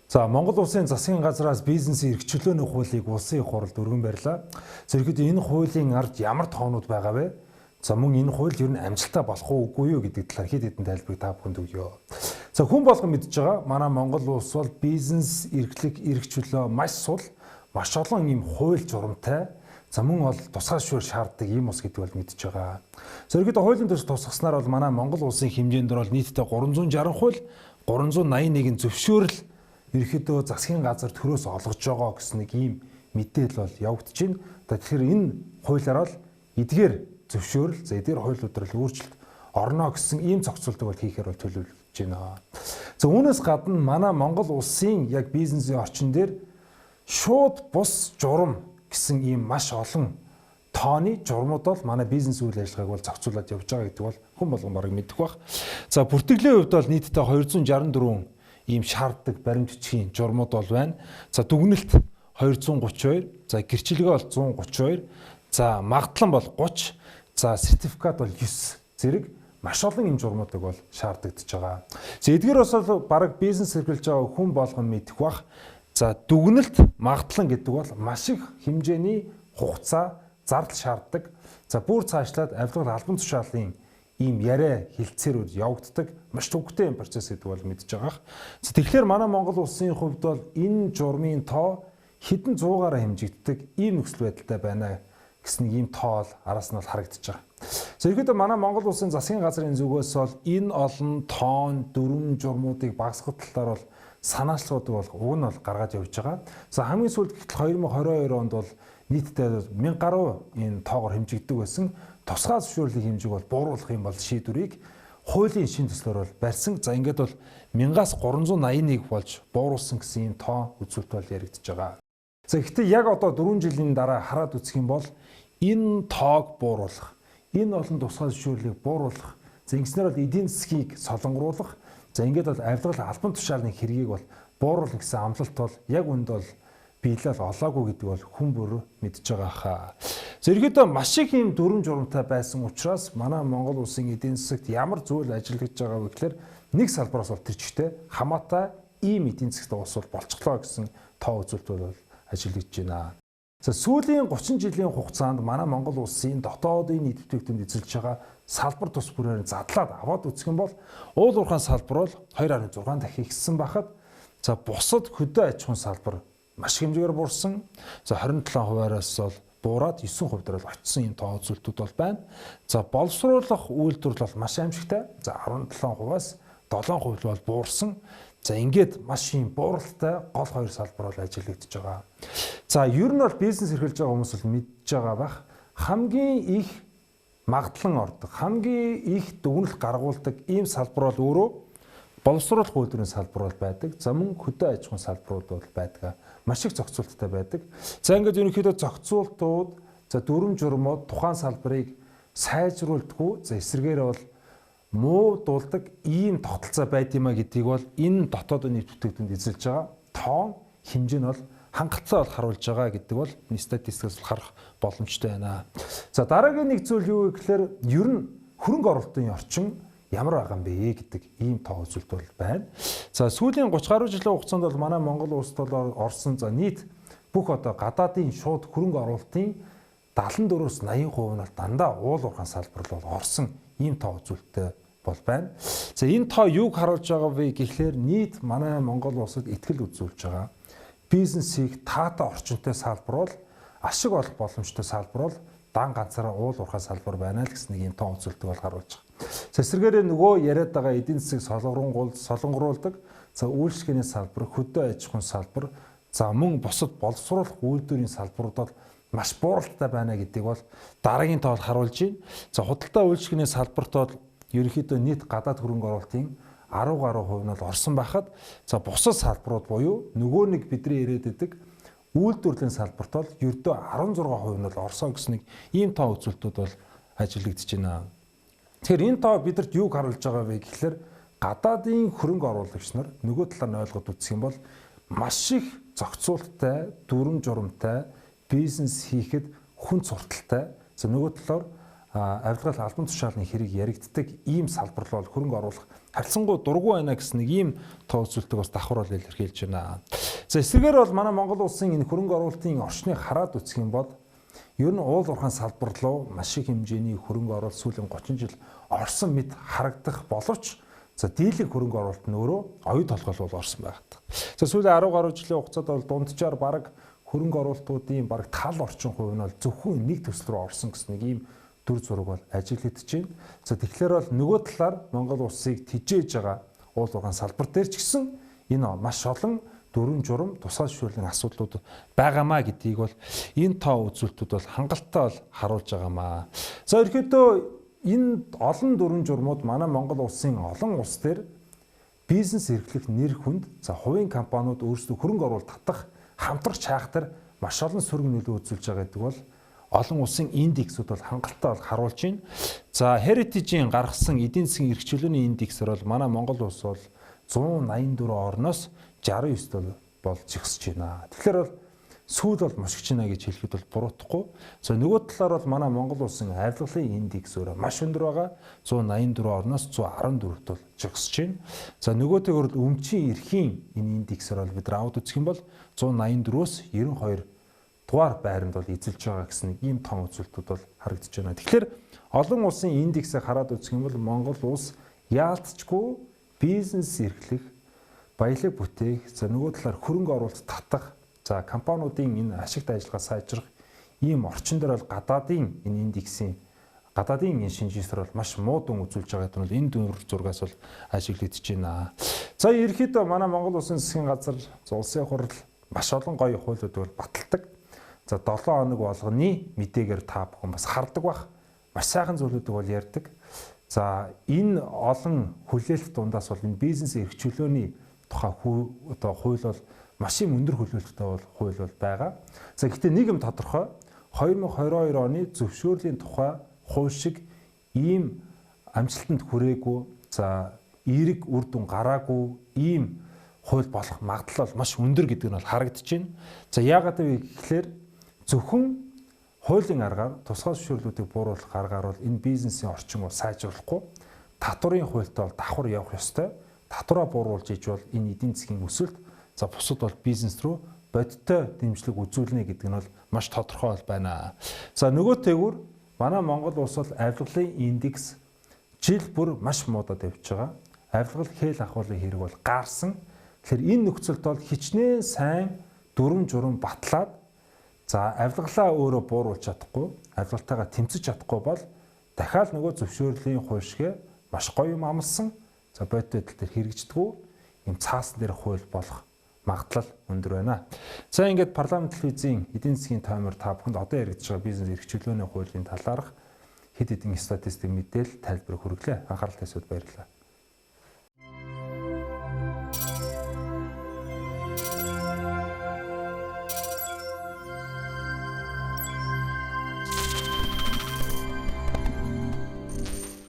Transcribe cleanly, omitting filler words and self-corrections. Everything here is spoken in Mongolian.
За Монгол улсын засгийн газраас бизнесийн эрхчлөөний хуулийг улсын их хурлд өргөн барьлаа. Зэрэгт энэ хуулийн ард ямар тоонууд байгаа вэ? За мөн энэ хууль ер нь амжилттай болох уугүй юу гэдэг талаар хэд хэдэн тайлбарыг та бүхэнд өгье. За хүн болгон мэдж байгаа манай Монгол улс бол бизнес эрхчлөө маш сул, маш олон ийм хууль журамтай. За мөн бол тусгай шүүр шаарддаг ийм ус гэдэг бол мэдж байгаа. Зэрэгт хуулийн төс тусгаснаар бол манай Монгол улсын хэмжээнд бол нийтдээ 360 хууль, 381 зөвшөөрөл ерөөхдөө засгийн газар төрөөс олгож байгаа гэсэн нэг ийм мэдээлэл бол явагдаж байна. Тэгэхээр энэ хуулиараа л эдгээр зөвшөөрөл, за эдгээр хуулиудаар л өөрчлөлт орно гэсэн ийм зохицуултыг бол хийхээр бол төлөвлөж байна. За үүнээс гадна манай Монгол улсын яг бизнесийн орчин дээр шууд бус журам гэсэн ийм маш олон тооны журмууд бол манай бизнес үйл ажиллагааг бол зохицуулаад явж байгаа гэдэг бол хүн болгон бараг мэддэг баг. За бүртгэлийн хувьд бол нийтдээ 264 ийм шаарддаг баримтчгийн журмууд бол байна. За дүгнэлт 232, за гэрчилгээ бол 132, за магадлан бол 30, за сертификат бол 9 зэрэг маш олон ийм журмуудыг бол шаардагдж байгаа. За эдгээр бас бараг бизнес эрхэлж байгаа хүн болгон мэдэх бах. За дүгнэлт магадлан гэдэг бол маш их хэмжээний хугацаа зардал шаарддаг. За бүр цаашлаад авилгал албан тушаалын ийм яриа хилцээрүүд явагддаг маш төвөгтэй юм процесс гэдэг бол мэдж байгаа. За тэгэхээр манай Монгол улсын хувьд бол энэ журмын тоо хэдэн зуугаараа хэмжигддэг ийм нөхцөл байдалтай байна гэсэн ийм тоо араас нь бол харагдаж байгаа. За ерөнхийдөө манай Монгол улсын засгийн газрын зүгээс бол энэ олон тоон дүрм журмуудыг багасгах талаар бол санаачлалуудыг бол уг нь бол гаргаж явж байгаа. За хамгийн сүүлд гэтэл 2022 онд бол нийтдээ 1000 гаруй энэ тоогоор хэмжигддэг байсан тусгай зөвшөөрлийг хэмжиг бол бууруулах юм бол шийдвэрийг хуулийн шин төслөөр бол барьсан. За ингээд бол 1000-аас 381 болж бууруулсан гэсэн ийм тоо үзүүлэлт бол яригдж байгаа. За гэхдээ яг одоо 4 жилийн дараа хараад үзэх юм бол энэ тоог бууруулах, энэ олон тусгай зөвшөөрлийг бууруулах, за ингэснээр бол эдийн засгийг солонгоруулах, за ингээд бол авилгал албан тушаалын хэргийг бол бууруулах гэсэн амлалт бол яг үүнд бол биелэл олоогүй гэдэг бол хүн бүр мэдж байгаа хаа. Зэрэгдээ маш их ийм дүрм журамтай байсан учраас манай Монгол улсын эдийн засагт ямар зүйл ажиллагдж байгаа вэ гэхээр нэг салбараас бол тэрчтэй хамаатай ийм эдийн засгийн улс бол болцглоо гэсэн тоо үзүүлэлт бол ажиллагдж байна. За сүүлийн 30 жилийн хугацаанд манай Монгол улсын дотоодын нийт бүтээгдэхүүнд эзэлж байгаа салбар тус бүрээр задлаад аваад үзэх юм бол уул уурхайн салбар бол 2.6 дахин ихссэн байхад за бусад хөдөө аж ахуйн салбар маш хэмжээгээр буурсан. За 27%-аас бол буураад 9% дээр бол очсон юм тоо үзүүлэлтүүд бол байна. За боловсруулах үйлдвэрлэл бол маш аимшигтай. За 17%-аас 7% бол буурсан. За ингээд маш юм бууралтай гол хоёр салбар бол ажиллагдж байгаа. За ер нь бол бизнес эрхэлж байгаа хүмүүс бол мэдж байгаа бах. Хамгийн их магадлан ордог, хамгийн их дүгнэлт гаргуулдаг ийм салбар бол өөрөө боловсруулах үйлдвэрийн салбар бол байдаг. За мөн хөдөө аж ахуйн салбарууд бол байдаг. Маш их зохицуулттай байдаг. За ингээд ерөнхийдөө зохицуултууд, за дүрм журмууд тухайн салбарыг сайжруулдаггүй, за эсвэргээр бол муу дуулдаг ийм тогтолцоо байд юма гэдгийг бол энэ дотоодын нийт бүтээгдэхүүнд эзэлж байгаа тоон хэмжээ нь бол хангалттай бол харуулж байгаа гэдэг бол статистикаас харах боломжтой байна. За дараагийн нэг зүйл юу вэ гэхээр ер нь хөрөнгө оруулалтын орчин ямар байгаа юм бэ гэдэг ийм тоо үзүүлэлт бол байна. За сүүлийн 30 гаруй жилийн хугацаанд бол манай Монгол улсад бол орсон за нийт бүх одоо гадаадын шууд хөрөнгө оруулалтын 74-өөс 80% нь бол дандаа уул уурхайн салбар бол орсон ийм тоо үзүүлэлттэй бол байна. За энэ тоо юуг харуулж байгаа вэ гэхлээр нийт манай Монгол улсад ихтгэл үзүүлж байгаа бизнесийг таатай орчинтой салбар бол ашиг олох боломжтой салбар бол дан ганцаараа уул уурхайн салбар байна л гэсэн нэг ийм тоо үзүүлэлтийг бол харуулж байгаа. За эсвэргээрээ нөгөө яриад байгаа эдийн засгийг солонгоруулдаг, за үйлчлэгээний салбар, хөдөө аж ахуйн салбар, за мөн бусад боловсруулах үйлдвэрийн салбаруудад маш бууралтай байна гэдгийг бол дараагийн тоол харуулж байна. За худалдаа үйлчлэгээний салбарт бол ерөнхийдөө нийт гадаад хөрөнгө оруулалтын 10 гаруй хувь нь орсон байхад за бусад салбарууд буюу нөгөө нэг бидний ирээд идэг үйлдвэрлэлийн салбарт бол ердөө 16% нь орсон гэсэн нэг ийм тоо үзүүлэлтүүд бол ажиллагдж байна. Тэгэхээр энэ тоо бидэрт юуг харуулж байгаа вэ гэхэлэр гадаадын хөрөнгө оруулагч нар нөгөө талаар нь ойлгоод үзэх юм бол маш их зохицуулттай, дүрм журамтай бизнес хийхэд хүн сурталтай. За нөгөө талаар авилгал албан тушаалны хэрэг яригддаг ийм салбар бол хөрөнгө оруулах харьцангуй дургүй байна гэсэн нэг ийм тоо үзүүлэлтийг бас давхар бол илэрхийлж байна. За эсвэргээр бол манай Монгол улсын энэ хөрөнгө оруулалтын орчныг хараад үзэх юм бол ер нь уул уурхайн салбар руу маш их хэмжээний хөрөнгө оруулалт сүүлийн 30 жил орсон мэт харагдах боловч за дийлэх хөрөнгө оруулалт нь өөрөө оюу толгой бол орсон байгаад. За сүүлийн 10 гаруй жилийн хугацаанд бол дунджаар бараг хөрөнгө оруулалтуудын бараг тал орчим хувь нь бол зөвхөн нэг төсөл рүү орсон гэсэн нэг ийм дүр зураг бол ажиглагдж байна. За тэгэхээр бол нөгөө талаар Монгол улсыг тижээж байгаа уул уурхайн салбар дээр ч гэсэн энэ маш олон дүрм журам тусгай зөвшөөрлийн асуудлууд байгаамаа гэдгийг бол энэ тоо үзүүлэлтүүд бол хангалттай бол харуулж байгаамаа. За ерөнхийдөө энэ олон дүрм журмууд манай Монгол улсын олон улс дээр бизнес эрхлэх нэр хүнд за хувийн компаниуд өөрсдөө хөрөнгө оруулалт татах хамтрах чаагтар маш олон сөрөг нөлөө үзүүлж байгаа гэдэг бол олон улсын индексүүд бол хангалттай бол харуулж байна. За Heritage-ийн гаргасан эдийн засгийн эрх чөлөөний индексээр бол манай Монгол улс бол 184 орноос 69-д бол жигсэж байна. Тэгэхээр бол сүүл бол мушгиж байна гэж хэлэхэд бол буруудахгүй. За нөгөө талаар бол манай Монгол улсын авилгалын индекс өөрөө маш өндөр байгаа. 184 орноос 114-д бол жигсэж байна. За нөгөөтэйгөр бол өмчийн эрхийн энэ индексээр бол бид раавд үзэх юм бол 184-өөс 92 дугаар байранд бол эзэлж байгаа гэсэн нэг ийм том үзүүлэлтүүд бол харагдаж байна. Тэгэхээр олон улсын индексийг хараад үзэх юм бол Монгол улс яалтчгүй бизнес эрхлэх, баялаг бүтээх, за нөгөө талаар хөрөнгө оруулалт татах, за компаниудын энэ ашигт ажиллагаа сайжрах ийм орчин дээр бол гадаадын энэ индексийн гадаадын энэ шинжээсээр бол маш муу дүн үзүүлж байгаа гэдэг нь энэ дүр зургаас бол ажиглагдж байна. За ерөнхийдөө манай Монгол улсын засгийн газар, улсын хурал маш олон гоё хуулиуд бол баталдаг. За 7 хоног болгоны мэдээгээр та бүхэн бас хардаг бах. Маш сайхан зүйлүүдийг бол ярьдаг. За энэ олон хүлээлт дундаас бол энэ бизнес эрх чөлөөний тухай хууль бол маш их өндөр хүлээлттэй бол хууль бол байгаа. За гэхдээ нэг юм тодорхой 2022 оны зөвшөөрлийн тухай хууль шиг ийм амжилтанд хүрээгүй, за эерэг үр дүн гараагүй ийм хууль болох магадлал бол маш өндөр гэдэг нь бол харагдаж байна. За яагаад вэ гэхээр зөвхөн хуулийн аргаар тусгай зөвшөөрлүүдийг бууруулах аргаар бол энэ бизнесийн орчин бол сайжруулахгүй. Татварын хуультай бол давхар явах ёстой. Татвараа бууруулж иж бол энэ эдийн засгийн өсөлт за бусад бол бизнес рүү бодиттой дэмжлэг үзүүлнэ гэдэг нь бол маш тодорхой бол байна. За нөгөөтэйгүр манай Монгол улс бол авилгалын индекс жил бүр маш муудад явж байгаа. Авилгал хээл ахуулын хэрэг бол гаарсан. Тэгэхээр энэ нөхцөлд бол хичнээн сайн дүрм журам батлаад за авилгалаа өөрөө бууруулж чадахгүй, авилгалтайгаа тэмцэж чадахгүй бол дахиад нөгөө зөвшөөрлийн хууль шигэ маш гоё юм амлсан. За бодит байдал дээр хэрэгждэггүй юм цаасан дээр хууль болох магадлал өндөр байна. За ингээд парламент телевизийн эдийн засгийн таймер та бүхэнд одоо яригдж байгаа бизнес эрх чөлөөний хуулийн талаарх хэд хэдэн статистик мэдээлэл тайлбар хүргэлээ. Анхаарал тавьсад баярлалаа.